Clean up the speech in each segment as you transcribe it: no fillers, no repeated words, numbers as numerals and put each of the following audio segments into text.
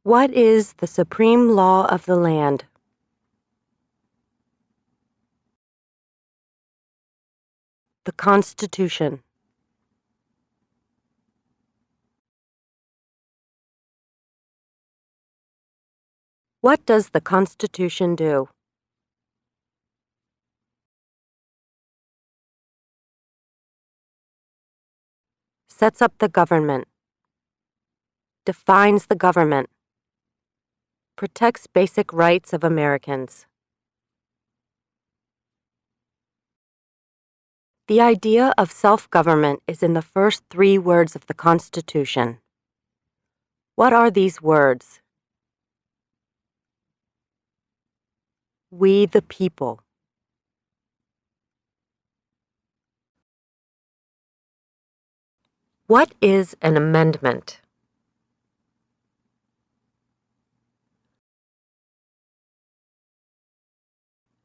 What is the supreme law of the land? The Constitution. What does the Constitution do? Sets up the government. Defines the government. Protects basic rights of Americans. The idea of self-government is in the first 3 words of the Constitution. What are these words? We the people. What is an amendment?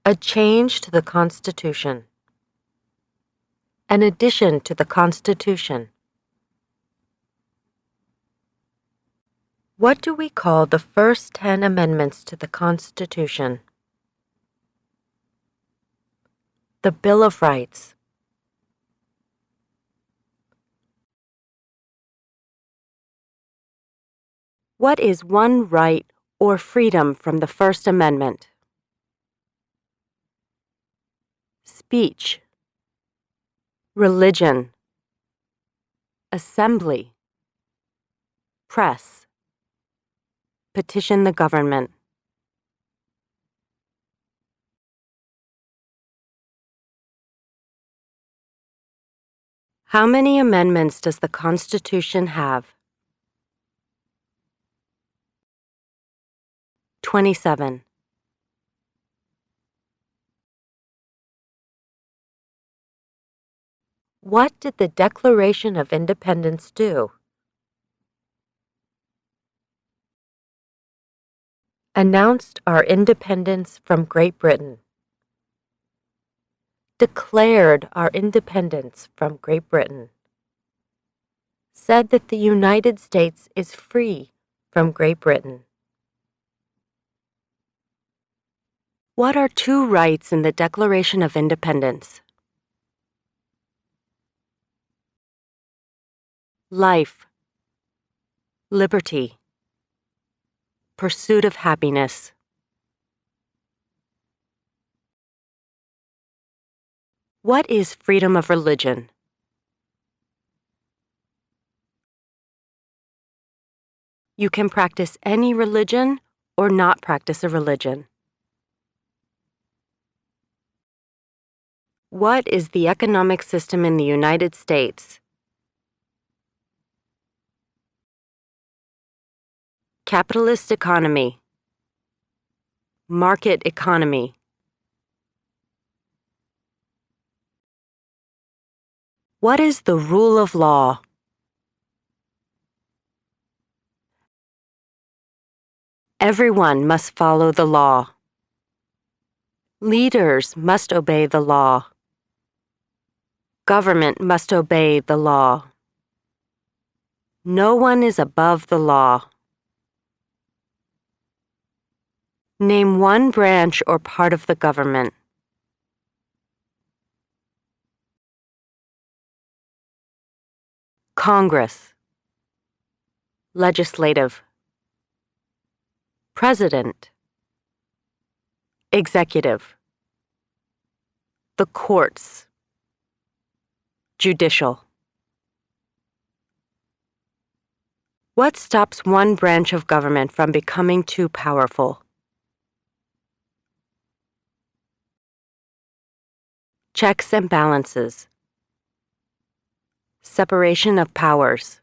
A change to the Constitution. An addition to the Constitution. What do we call the first 10 amendments to the Constitution? The Bill of Rights. What is one right or freedom from the First Amendment? Speech. Religion. Assembly. Press. Petition the government. How many amendments does the Constitution have? 27. What did the Declaration of Independence do? Announced our independence from Great Britain. Declared our independence from Great Britain. Said that the United States is free from Great Britain. What are 2 rights in the Declaration of Independence? Life. Liberty. Pursuit of happiness. What is freedom of religion? You can practice any religion or not practice a religion. What is the economic system in the United States? Capitalist economy. Market economy. What is the rule of law? Everyone must follow the law. Leaders must obey the law. Government must obey the law. No one is above the law. Name one branch or part of the government. Congress. Legislative. President. Executive. The courts. Judicial. What stops one branch of government from becoming too powerful? Checks and balances. Separation of powers.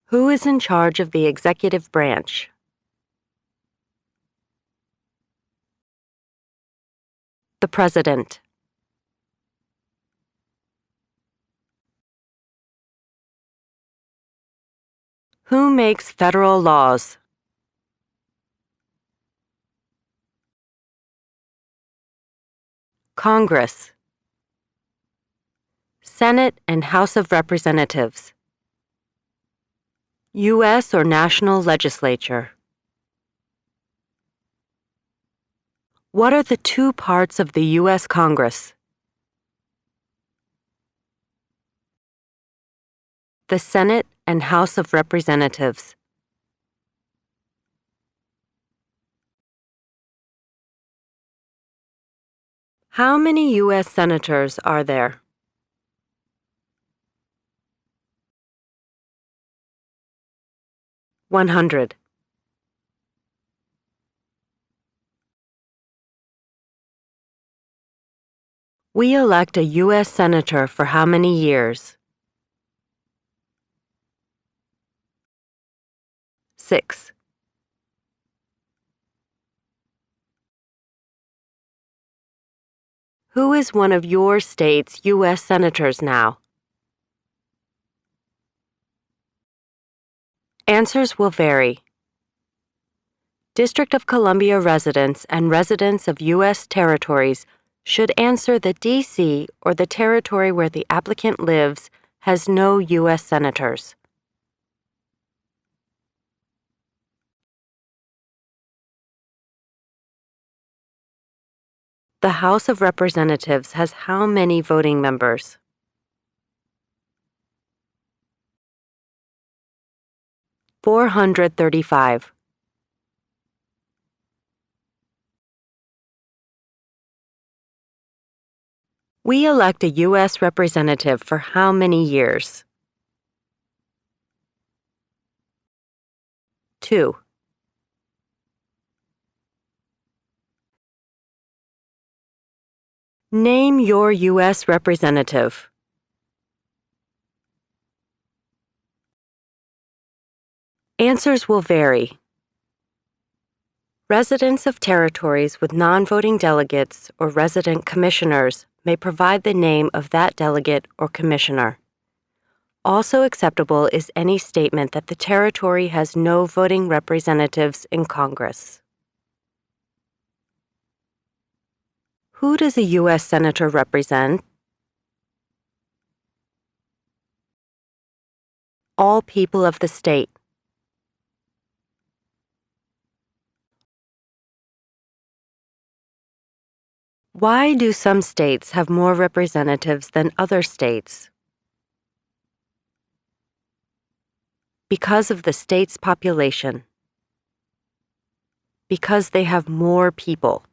Who is in charge of the executive branch? The President. Who makes federal laws? Congress. Senate and House of Representatives. U.S. or national legislature. What are the two parts of the U.S. Congress? The Senate and House of Representatives. How many U.S. senators are there? 100. We elect a U.S. senator for how many years? 6. Who is one of your state's U.S. senators now? Answers will vary. District of Columbia residents and residents of U.S. territories should answer that D.C. or the territory where the applicant lives has no U.S. senators. The House of Representatives has how many voting members? 435. We elect a U.S. representative for how many years? 2. Name your U.S. representative. Answers will vary. Residents of territories with non-voting delegates or resident commissioners may provide the name of that delegate or commissioner. Also acceptable is any statement that the territory has no voting representatives in Congress. Who does a U.S. Senator represent? All people of the state. Why do some states have more representatives than other states? Because of the state's population. Because they have more people.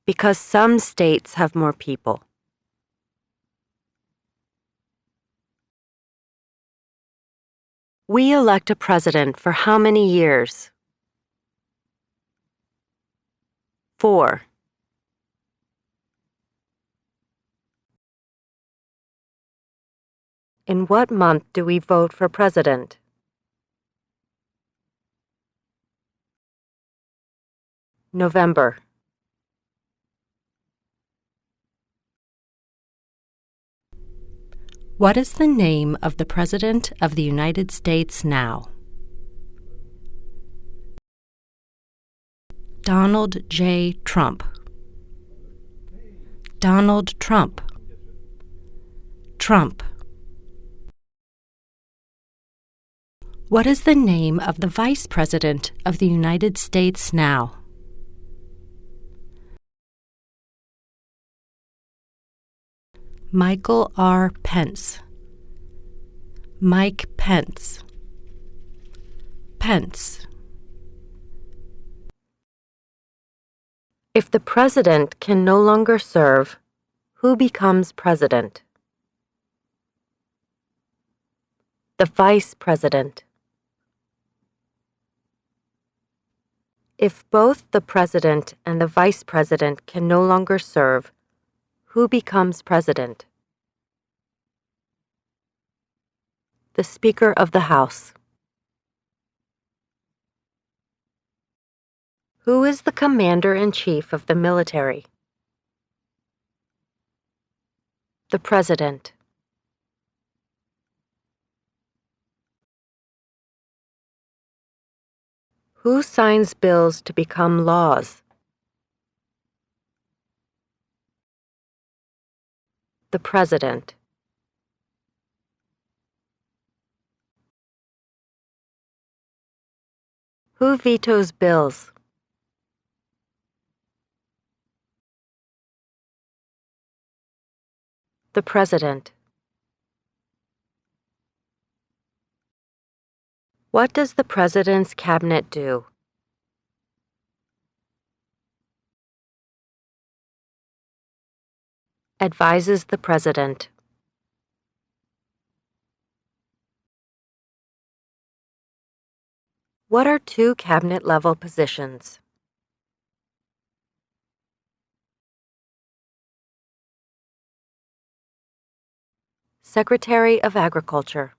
Because some states have more people. We elect a president for how many years? 4. In what month do we vote for president? November. What is the name of the President of the United States now? Donald J. Trump. Donald Trump. Trump. What is the name of the Vice President of the United States now? Michael R. Pence. Mike Pence. Pence. If the president can no longer serve, who becomes president? The vice president. If both the president and the vice president can no longer serve, who becomes president? The Speaker of the House. Who is the commander-in-chief of the military? The President. Who signs bills to become laws? The President. Who vetoes bills? The President. What does the President's cabinet do? Advises the President. What are two cabinet-level positions? Secretary of Agriculture,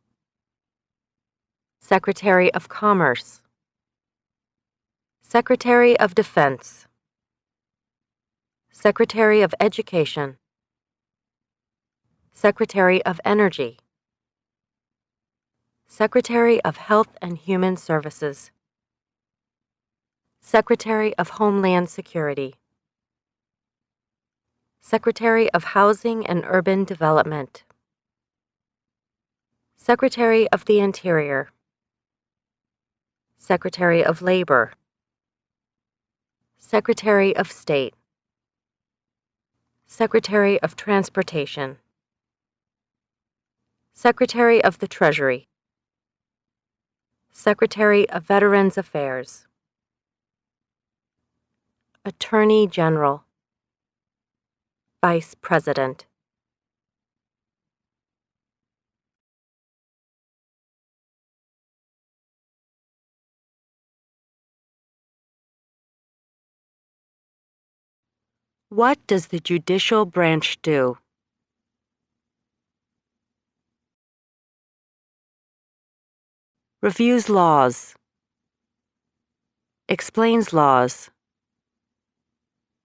Secretary of Commerce, Secretary of Defense, Secretary of Education, Secretary of Energy, Secretary of Health and Human Services, Secretary of Homeland Security, Secretary of Housing and Urban Development, Secretary of the Interior, Secretary of Labor, Secretary of State, Secretary of Transportation, Secretary of the Treasury, Secretary of Veterans Affairs, Attorney General, Vice President. What does the judicial branch do? Reviews laws, explains laws,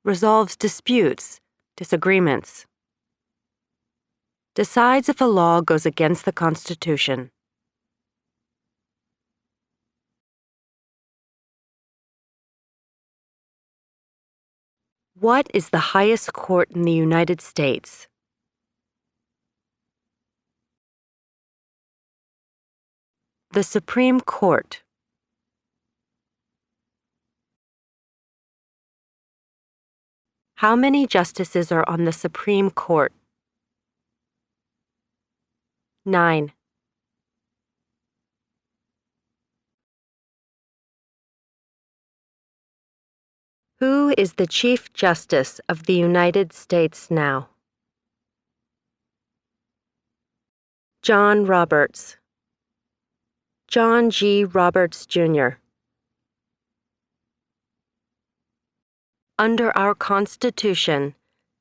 resolves disputes, disagreements, decides if a law goes against the Constitution. What is the highest court in the United States? The Supreme Court. How many justices are on the Supreme Court? 9. Who is the Chief Justice of the United States now? John Roberts. John G. Roberts, Jr. Under our Constitution,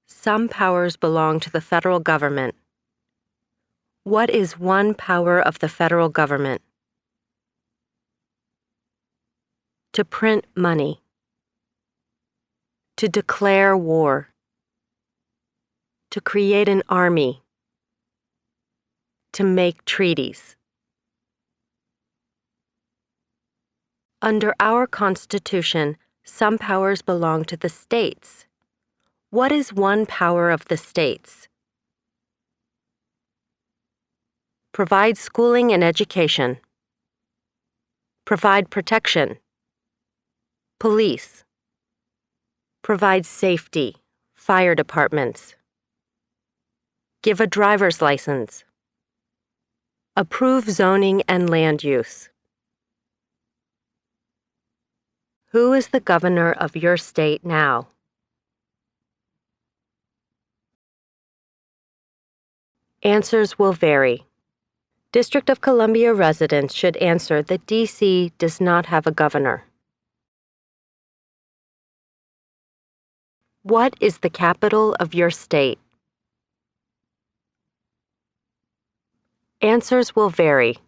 some powers belong to the federal government. What is one power of the federal government? To print money. To declare war. To create an army. To make treaties. Under our Constitution, some powers belong to the states. What is one power of the states? Provide schooling and education. Provide protection. Police. Provide safety, fire departments. Give a driver's license. Approve zoning and land use. Who is the governor of your state now? Answers will vary. District of Columbia residents should answer that D.C. does not have a governor. What is the capital of your state? Answers will vary.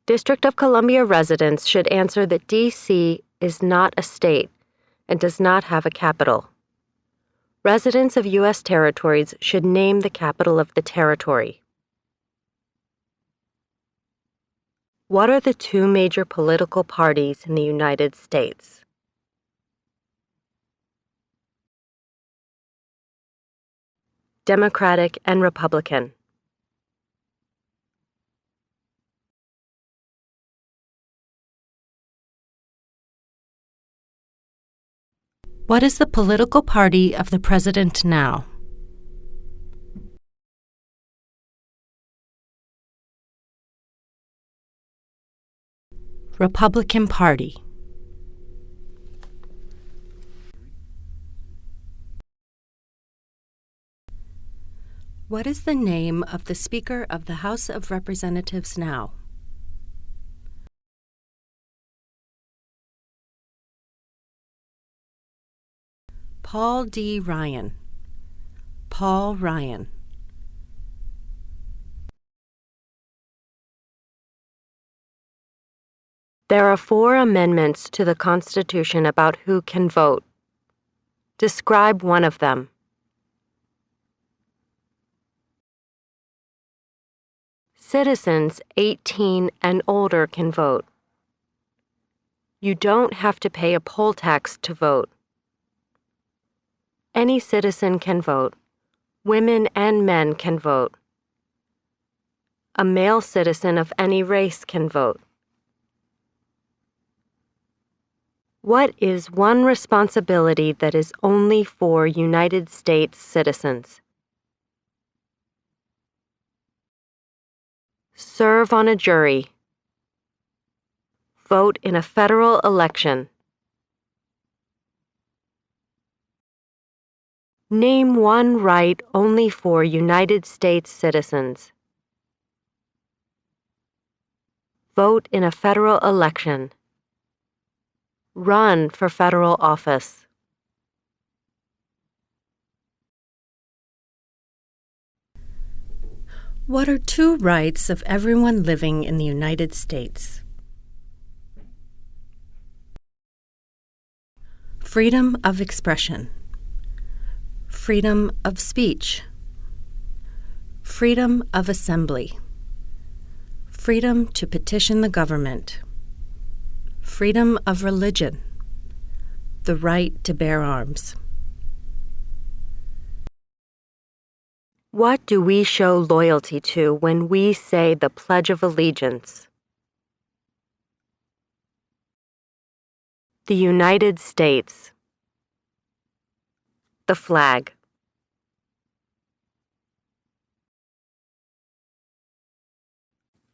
District of Columbia residents should answer that D.C. is not a state and does not have a capital. Residents of U.S. territories should name the capital of the territory. What are the two major political parties in the United States? Democratic and Republican. What is the political party of the president now? Republican Party. What is the name of the Speaker of the House of Representatives now? Paul D. Ryan. Paul Ryan. There are 4 amendments to the Constitution about who can vote. Describe one of them. Citizens 18 and older can vote. You don't have to pay a poll tax to vote. Any citizen can vote. Women and men can vote. A male citizen of any race can vote. What is one responsibility that is only for United States citizens? Serve on a jury. Vote in a federal election. Name one right only for United States citizens. Vote in a federal election. Run for federal office. What are 2 rights of everyone living in the United States? Freedom of expression. Freedom of speech. Freedom of assembly. Freedom to petition the government. Freedom of religion. The right to bear arms. What do we show loyalty to when we say the Pledge of Allegiance? The United States. The flag.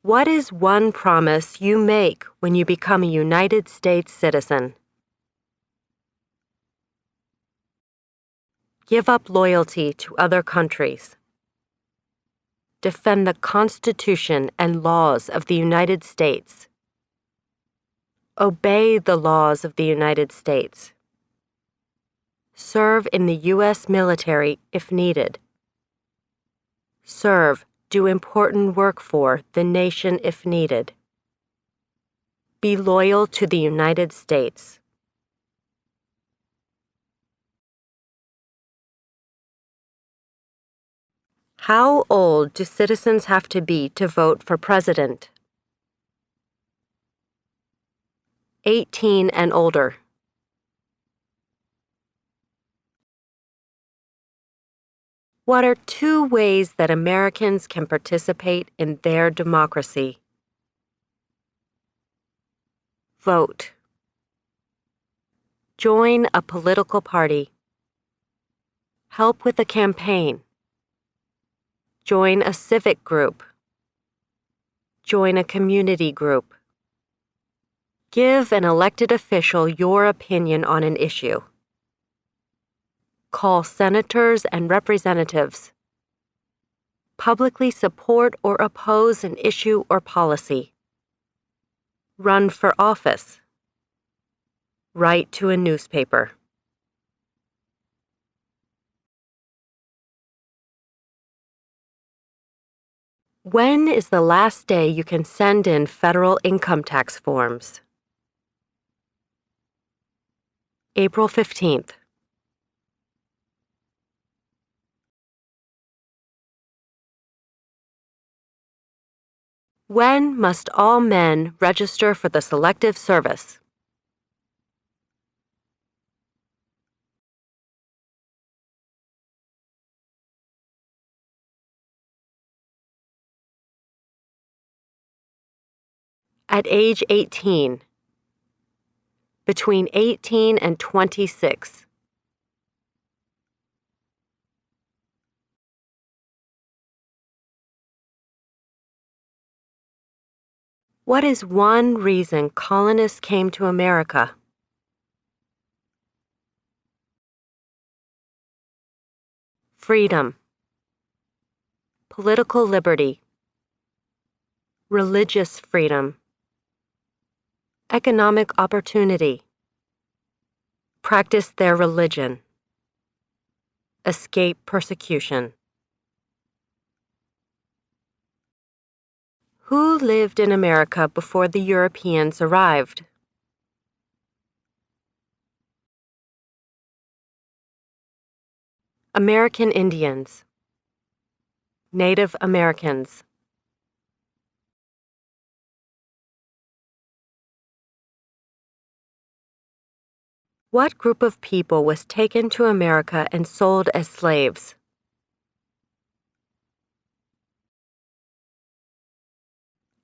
What is one promise you make when you become a United States citizen? Give up loyalty to other countries. Defend the Constitution and laws of the United States. Obey the laws of the United States. Serve in the U.S. military if needed. Serve, do important work for the nation if needed. Be loyal to the United States. How old do citizens have to be to vote for president? 18 and older. What are 2 ways that Americans can participate in their democracy? Vote. Join a political party. Help with a campaign. Join a civic group. Join a community group. Give an elected official your opinion on an issue. Call senators and representatives. Publicly support or oppose an issue or policy. Run for office. Write to a newspaper. When is the last day you can send in federal income tax forms? April 15th. When must all men register for the Selective Service? At age 18. Between 18 and 26. What is one reason colonists came to America? Freedom, political liberty, religious freedom, economic opportunity, practice their religion, escape persecution. Who lived in America before the Europeans arrived? American Indians, Native Americans. What group of people was taken to America and sold as slaves?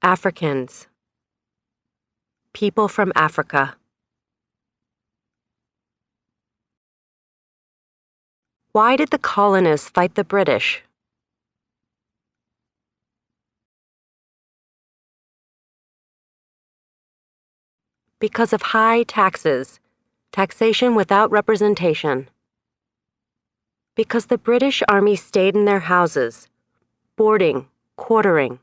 Africans, people from Africa. Why did the colonists fight the British? Because of high taxes, taxation without representation. Because the British Army stayed in their houses, boarding, quartering.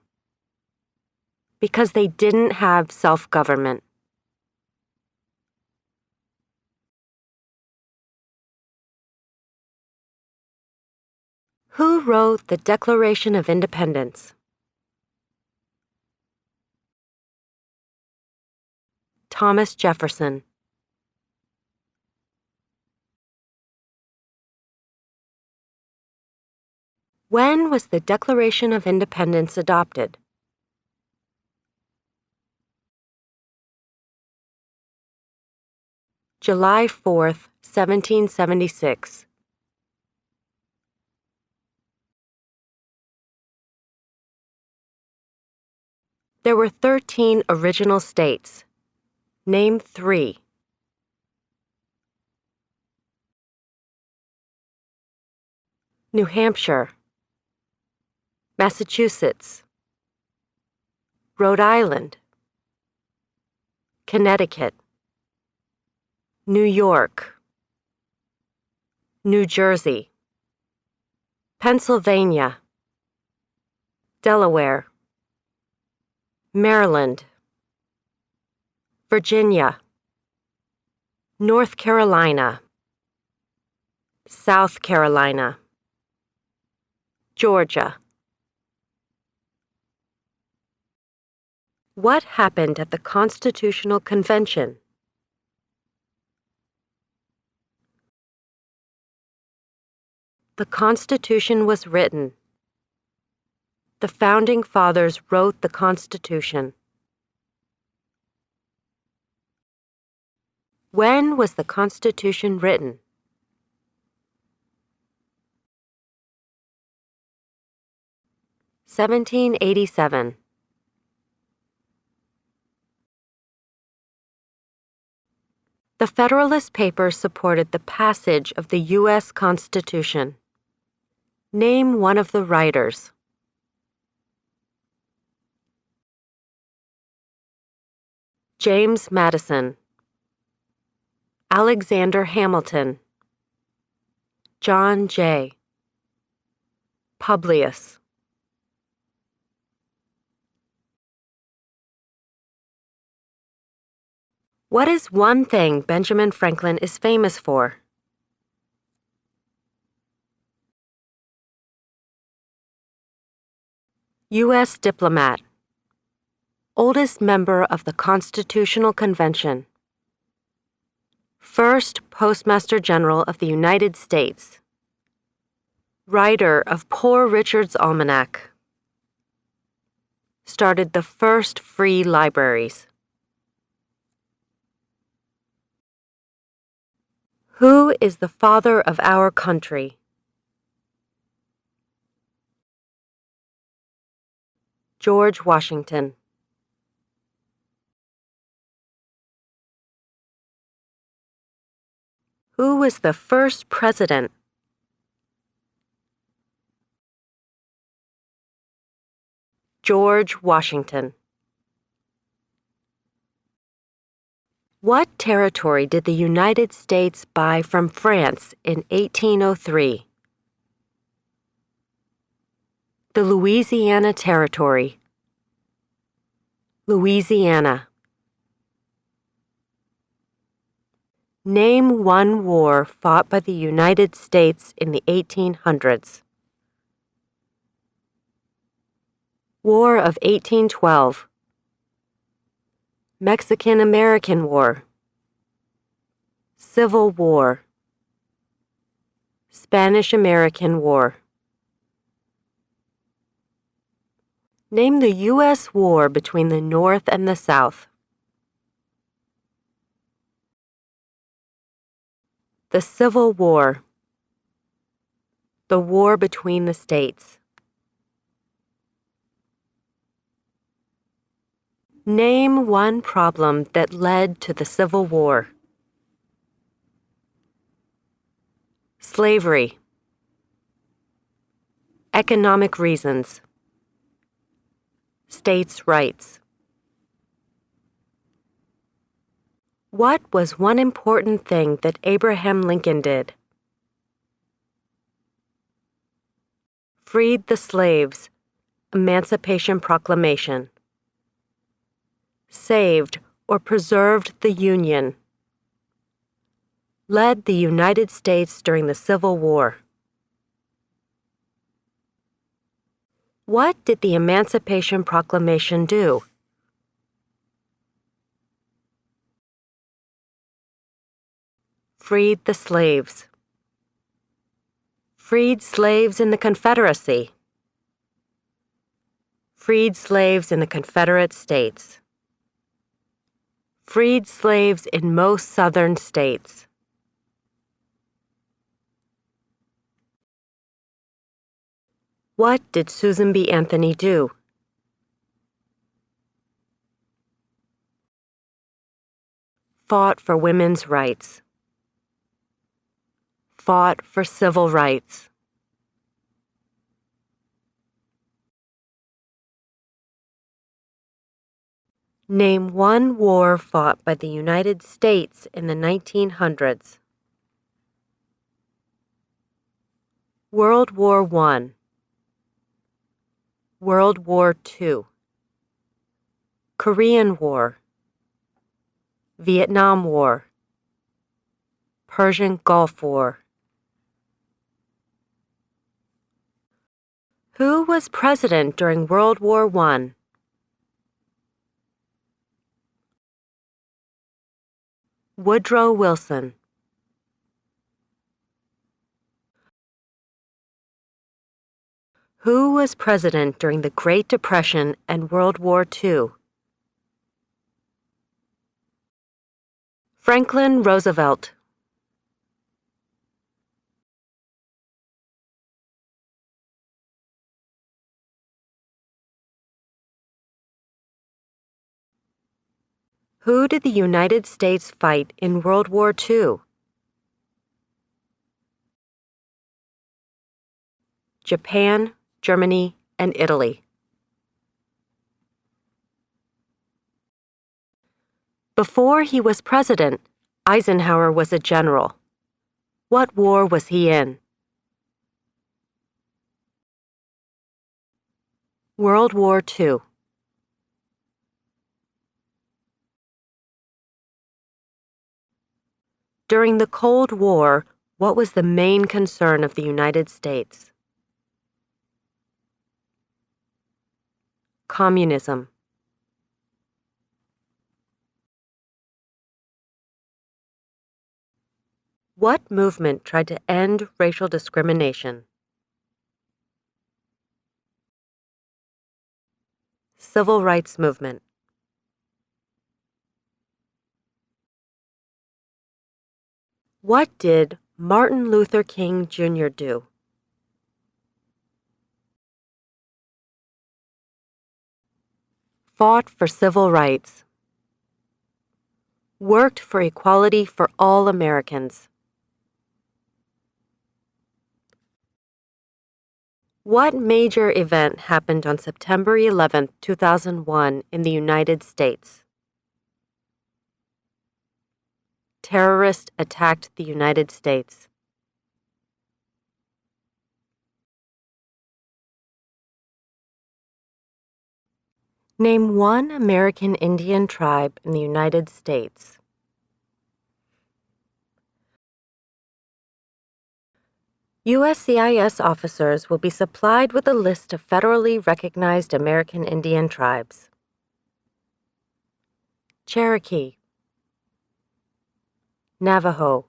Because they didn't have self-government. Who wrote the Declaration of Independence? Thomas Jefferson. When was the Declaration of Independence adopted? July 4th, 1776. There were 13 original states. Name 3. New Hampshire, Massachusetts, Rhode Island, Connecticut, New York, New Jersey, Pennsylvania, Delaware, Maryland, Virginia, North Carolina, South Carolina, Georgia. What happened at the Constitutional Convention? The Constitution was written. The Founding Fathers wrote the Constitution. When was the Constitution written? (1787). The Federalist Papers supported the passage of the U.S. Constitution. Name one of the writers. James Madison, Alexander Hamilton, John Jay, Publius. What is one thing Benjamin Franklin is famous for? U.S. diplomat, oldest member of the Constitutional Convention, first Postmaster General of the United States, writer of Poor Richard's Almanac, started the first free libraries. Who is the father of our country? George Washington. Who was the first president? George Washington. What territory did the United States buy from France in 1803? The Louisiana Territory. Louisiana. Name one war fought by the United States in the 1800s. War of 1812. Mexican-American War. Civil War. Spanish-American War. Name the U.S. war between the North and the South. The Civil War. The war between the states. Name one problem that led to the Civil War. Slavery. Economic reasons. States' rights. What was one important thing that Abraham Lincoln did? Freed the slaves. Emancipation Proclamation. Saved or preserved the Union. Led the United States during the Civil War. What did the Emancipation Proclamation do? Freed the slaves. Freed slaves in the Confederacy. Freed slaves in the Confederate States. Freed slaves in most southern states. What did Susan B. Anthony do? Fought for women's rights. Fought for civil rights. Name one war fought by the United States in the 1900s. World War I. World War II. Korean War. Vietnam War. Persian Gulf War. Who was president during World War I? Woodrow Wilson. Who was president during the Great Depression and World War II? Franklin Roosevelt. Who did the United States fight in World War II? Japan, Germany, and Italy. Before he was president, Eisenhower was a general. What war was he in? World War II. During the Cold War, what was the main concern of the United States? Communism. What movement tried to end racial discrimination? Civil rights movement. What did Martin Luther King Jr. do? Fought for civil rights. Worked for equality for all Americans. What major event happened on September 11, 2001 in the United States? terrorist attacked the United States? Name one American Indian tribe in the United States. USCIS officers will be supplied with a list of federally recognized American Indian tribes. Cherokee, Navajo,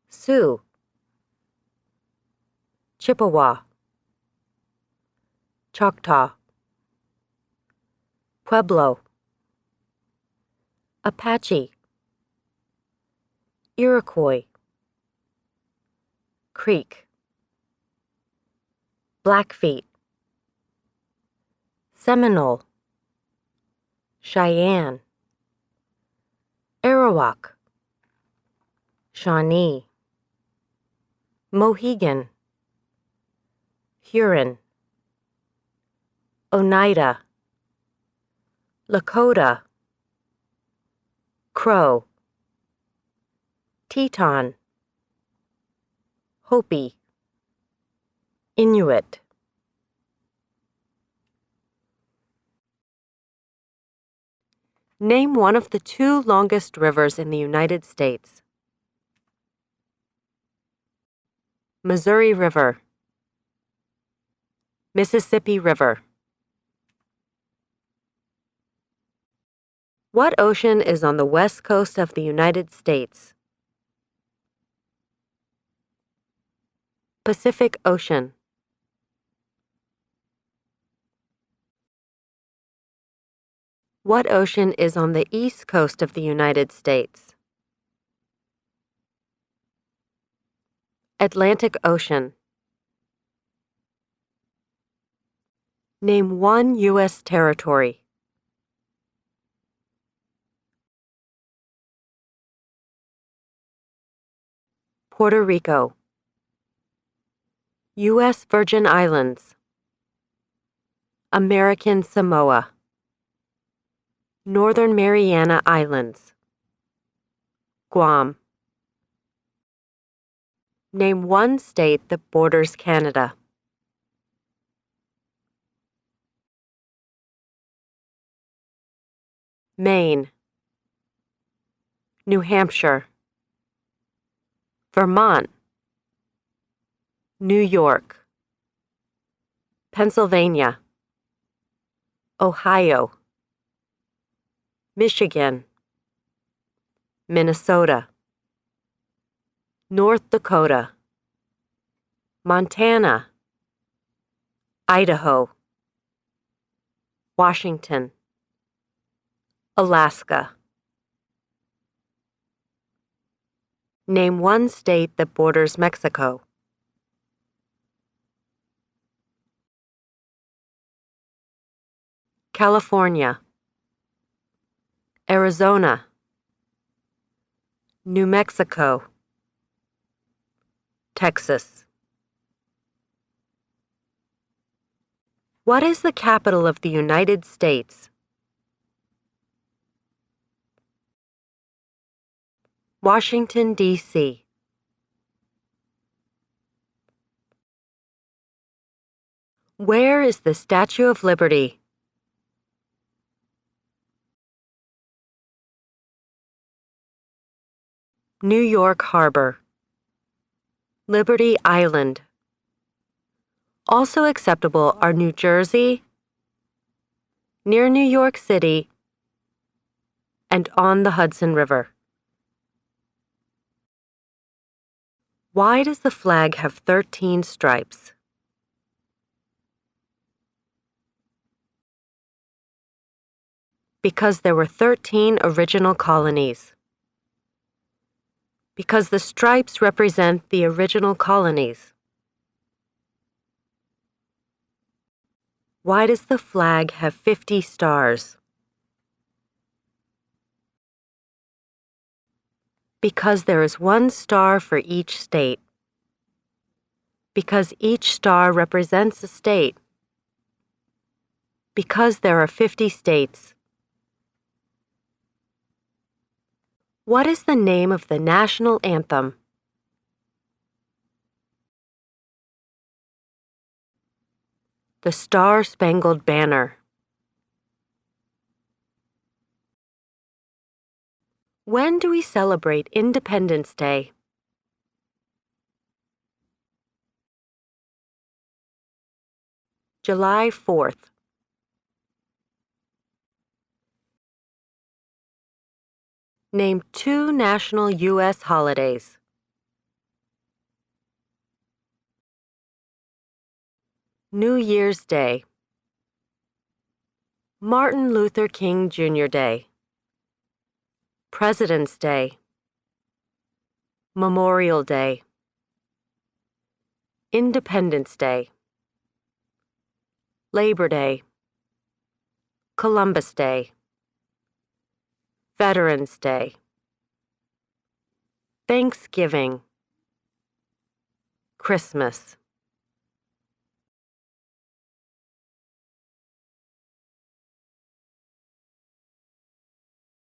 Sioux, Chippewa, Choctaw, Pueblo, Apache, Iroquois, Creek, Blackfeet, Seminole, Cheyenne, Arawak, Shawnee, Mohegan, Huron, Oneida, Lakota, Crow, Teton, Hopi, Inuit. Name one of the two longest rivers in the United States. Missouri River, Mississippi River. What ocean is on the west coast of the United States? Pacific Ocean. What ocean is on the east coast of the United States? Atlantic Ocean. Name one U.S. territory. Puerto Rico, U.S. Virgin Islands, American Samoa, Northern Mariana Islands, Guam. Name one state that borders Canada. Maine, New Hampshire, Vermont, New York, Pennsylvania, Ohio, Michigan, Minnesota, North Dakota, Montana, Idaho, Washington, Alaska. Name one state that borders Mexico. California, Arizona, New Mexico, Texas. What is the capital of the United States? Washington, D.C. Where is the Statue of Liberty? New York Harbor, Liberty Island. Also acceptable are New Jersey, near New York City, and on the Hudson River. Why does the flag have 13 stripes? Because there were 13 original colonies. Because the stripes represent the original colonies. Why does the flag have 50 stars? Because there is one star for each state. Because each star represents a state. Because there are 50 states. What is the name of the national anthem? The Star-Spangled Banner. When do we celebrate Independence Day? July 4th. Name 2 national U.S. holidays. New Year's Day. Martin Luther King Jr. Day. President's Day. Memorial Day. Independence Day. Labor Day. Columbus Day. Veterans Day. Thanksgiving. Christmas.